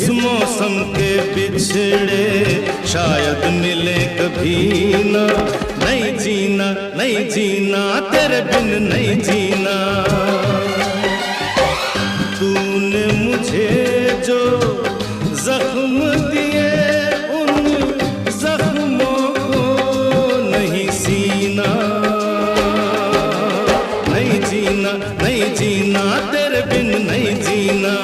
इस मौसम के बिछड़े शायद मिले कभी ना। नहीं जीना, नहीं जीना, तेरे बिन नहीं जीना। तूने मुझे जो जख्म दिए उन जख्मों को नहीं सीना। नहीं जीना, नहीं जीना, तेरे बिन नहीं जीना।